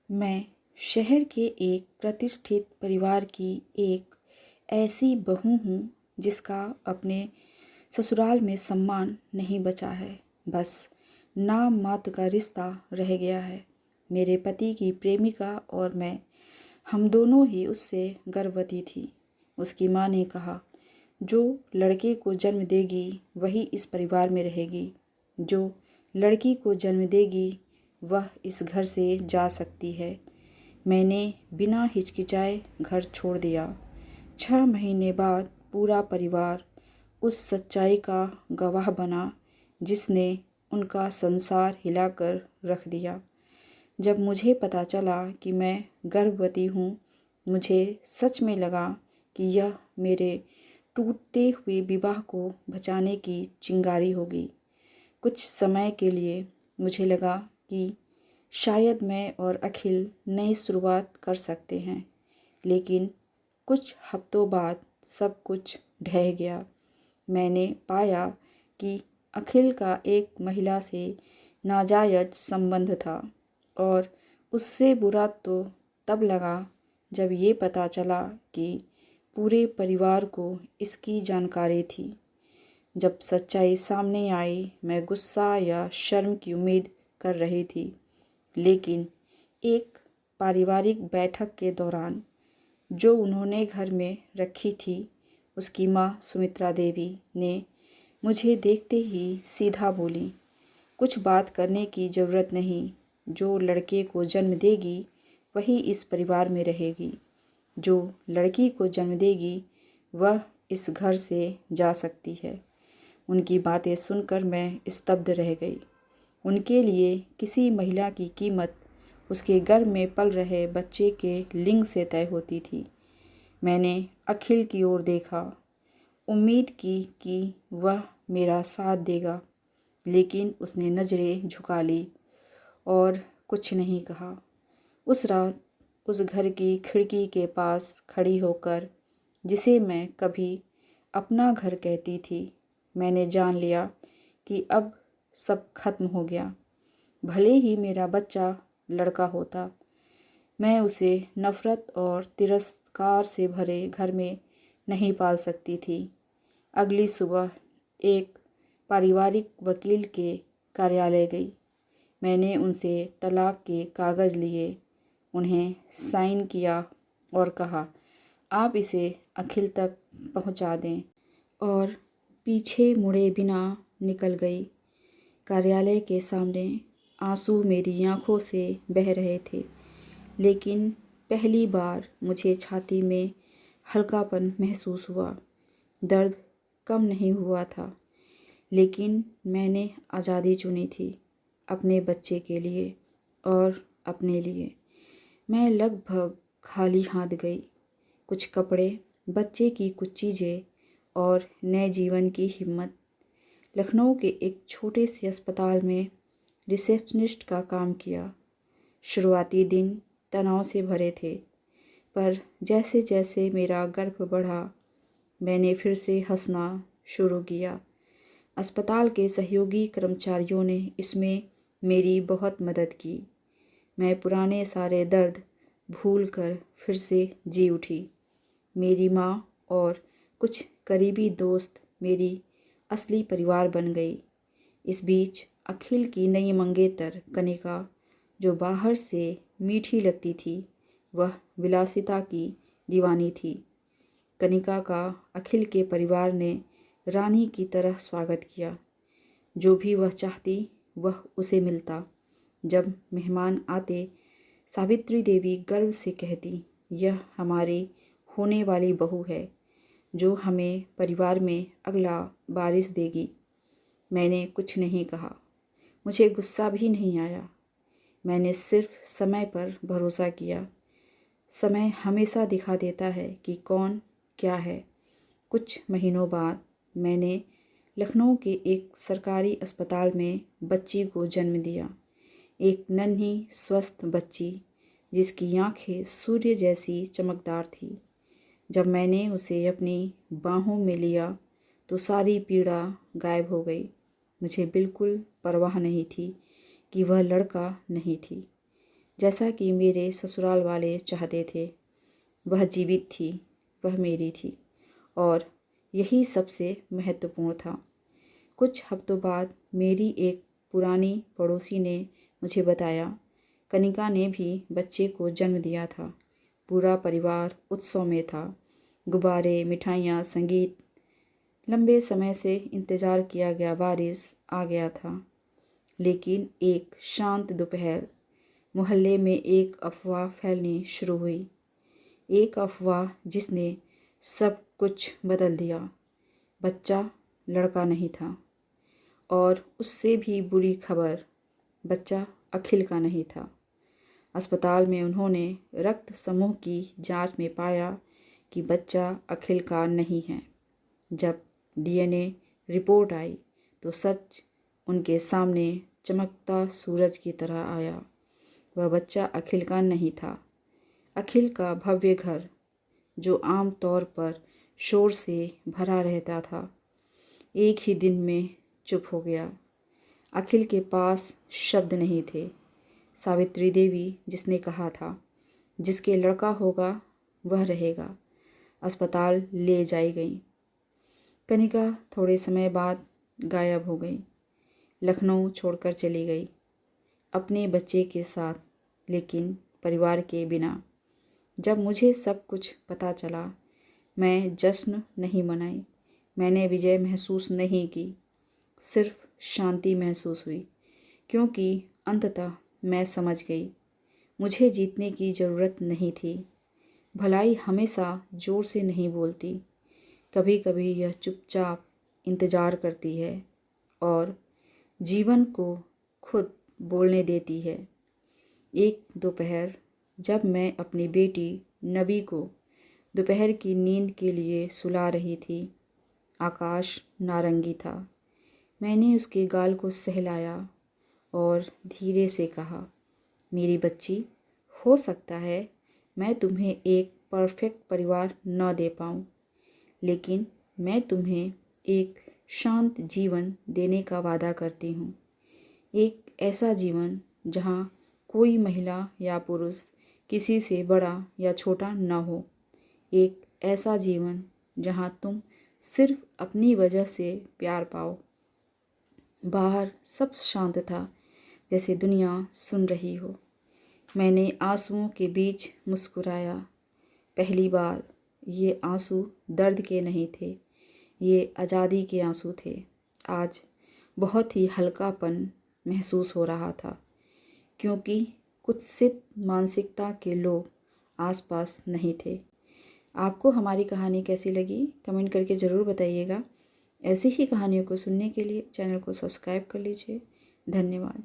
मैं शहर के एक प्रतिष्ठित परिवार की एक ऐसी बहू हूँ जिसका अपने ससुराल में सम्मान नहीं बचा है। बस नाम मात्र का रिश्ता रह गया है। मेरे पति की प्रेमिका और मैं, हम दोनों ही उससे गर्भवती थी। उसकी माँ ने कहा, जो लड़के को जन्म देगी वही इस परिवार में रहेगी, जो लड़की को जन्म देगी वह इस घर से जा सकती है। मैंने बिना हिचकिचाए घर छोड़ दिया। 6 महीने बाद पूरा परिवार उस सच्चाई का गवाह बना जिसने उनका संसार हिलाकर रख दिया। जब मुझे पता चला कि मैं गर्भवती हूँ, मुझे सच में लगा कि यह मेरे टूटते हुए विवाह को बचाने की चिंगारी होगी। कुछ समय के लिए मुझे लगा कि शायद मैं और अखिल नई शुरुआत कर सकते हैं, लेकिन कुछ हफ्तों बाद सब कुछ ढह गया। मैंने पाया कि अखिल का एक महिला से नाजायज संबंध था, और उससे बुरा तो तब लगा जब ये पता चला कि पूरे परिवार को इसकी जानकारी थी। जब सच्चाई सामने आई, मैं गुस्सा या शर्म की उम्मीद कर रही थी, लेकिन एक पारिवारिक बैठक के दौरान जो उन्होंने घर में रखी थी, उसकी माँ सुमित्रा देवी ने मुझे देखते ही सीधा बोली, कुछ बात करने की ज़रूरत नहीं। जो लड़के को जन्म देगी वही इस परिवार में रहेगी, जो लड़की को जन्म देगी वह इस घर से जा सकती है। उनकी बातें सुनकर मैं स्तब्ध रह गई। उनके लिए किसी महिला की कीमत उसके गर्भ में पल रहे बच्चे के लिंग से तय होती थी। मैंने अखिल की ओर देखा, उम्मीद की कि वह मेरा साथ देगा, लेकिन उसने नज़रें झुका ली और कुछ नहीं कहा। उस रात उस घर की खिड़की के पास खड़ी होकर, जिसे मैं कभी अपना घर कहती थी, मैंने जान लिया कि अब सब खत्म हो गया। भले ही मेरा बच्चा लड़का होता, मैं उसे नफ़रत और तिरस्कार से भरे घर में नहीं पाल सकती थी। अगली सुबह एक पारिवारिक वकील के कार्यालय गई। मैंने उनसे तलाक के कागज़ लिए, उन्हें साइन किया और कहा, आप इसे अखिल तक पहुंचा दें, और पीछे मुड़े बिना निकल गई। कार्यालय के सामने आंसू मेरी आंखों से बह रहे थे, लेकिन पहली बार मुझे छाती में हल्कापन महसूस हुआ। दर्द कम नहीं हुआ था, लेकिन मैंने आज़ादी चुनी थी, अपने बच्चे के लिए और अपने लिए। मैं लगभग खाली हाथ गई। कुछ कपड़े, बच्चे की कुछ चीज़ें और नए जीवन की हिम्मत। लखनऊ के एक छोटे से अस्पताल में रिसेप्शनिस्ट का काम किया। शुरुआती दिन तनाव से भरे थे, पर जैसे जैसे मेरा गर्भ बढ़ा, मैंने फिर से हंसना शुरू किया। अस्पताल के सहयोगी कर्मचारियों ने इसमें मेरी बहुत मदद की। मैं पुराने सारे दर्द भूलकर फिर से जी उठी। मेरी माँ और कुछ करीबी दोस्त मेरी असली परिवार बन गई। इस बीच अखिल की नई मंगेतर कनिका, जो बाहर से मीठी लगती थी, वह विलासिता की दीवानी थी। कनिका का अखिल के परिवार ने रानी की तरह स्वागत किया। जो भी वह चाहती वह उसे मिलता। जब मेहमान आते, सावित्री देवी गर्व से कहती, यह हमारी होने वाली बहू है, जो हमें परिवार में अगला वारिस देगी। मैंने कुछ नहीं कहा, मुझे गुस्सा भी नहीं आया। मैंने सिर्फ समय पर भरोसा किया। समय हमेशा दिखा देता है कि कौन क्या है। कुछ महीनों बाद मैंने लखनऊ के एक सरकारी अस्पताल में बच्ची को जन्म दिया। एक नन्ही स्वस्थ बच्ची जिसकी आंखें सूर्य जैसी चमकदार थी। जब मैंने उसे अपनी बाहों में लिया तो सारी पीड़ा गायब हो गई। मुझे बिल्कुल परवाह नहीं थी कि वह लड़का नहीं थी। जैसा कि मेरे ससुराल वाले चाहते थे। वह जीवित थी, वह मेरी थी और यही सबसे महत्वपूर्ण था। कुछ हफ्तों बाद मेरी एक पुरानी पड़ोसी ने मुझे बताया, कनिका ने भी बच्चे को जन्म दिया था। पूरा परिवार उत्सव में था। गुब्बारे, मिठाइयाँ, संगीत। लंबे समय से इंतज़ार किया गया वारिस आ गया था। लेकिन एक शांत दोपहर मोहल्ले में एक अफवाह फैलनी शुरू हुई। एक अफवाह जिसने सब कुछ बदल दिया। बच्चा लड़का नहीं था और उससे भी बुरी खबर, बच्चा अखिल का नहीं था। अस्पताल में उन्होंने रक्त समूह की जांच में पाया कि बच्चा अखिल का नहीं है। जब डीएनए रिपोर्ट आई तो सच उनके सामने चमकता सूरज की तरह आया। वह बच्चा अखिल का नहीं था। अखिल का भव्य घर, जो आम तौर पर शोर से भरा रहता था, एक ही दिन में चुप हो गया। अखिल के पास शब्द नहीं थे। सावित्री देवी, जिसने कहा था जिसके लड़का होगा वह रहेगा, अस्पताल ले जाई गई। कनिका थोड़े समय बाद गायब हो गई। लखनऊ छोड़कर चली गई, अपने बच्चे के साथ, लेकिन परिवार के बिना। जब मुझे सब कुछ पता चला, मैं जश्न नहीं मनाई, मैंने विजय महसूस नहीं की, सिर्फ शांति महसूस हुई। क्योंकि अंततः मैं समझ गई, मुझे जीतने की ज़रूरत नहीं थी। भलाई हमेशा ज़ोर से नहीं बोलती, कभी कभी यह चुपचाप इंतज़ार करती है और जीवन को खुद बोलने देती है। एक दोपहर जब मैं अपनी बेटी नबी को दोपहर की नींद के लिए सुला रही थी, आकाश नारंगी था। मैंने उसके गाल को सहलाया और धीरे से कहा, मेरी बच्ची, हो सकता है मैं तुम्हें एक परफेक्ट परिवार न दे पाऊँ, लेकिन मैं तुम्हें एक शांत जीवन देने का वादा करती हूँ। एक ऐसा जीवन जहाँ कोई महिला या पुरुष किसी से बड़ा या छोटा न हो। एक ऐसा जीवन जहाँ तुम सिर्फ अपनी वजह से प्यार पाओ। बाहर सब शांत था, जैसे दुनिया सुन रही हो। मैंने आंसुओं के बीच मुस्कुराया। पहली बार ये आंसू दर्द के नहीं थे, ये आज़ादी के आंसू थे। आज बहुत ही हल्कापन महसूस हो रहा था, क्योंकि कुत्सित मानसिकता के लोग आसपास नहीं थे। आपको हमारी कहानी कैसी लगी कमेंट करके ज़रूर बताइएगा। ऐसी ही कहानियों को सुनने के लिए चैनल को सब्सक्राइब कर लीजिए। धन्यवाद।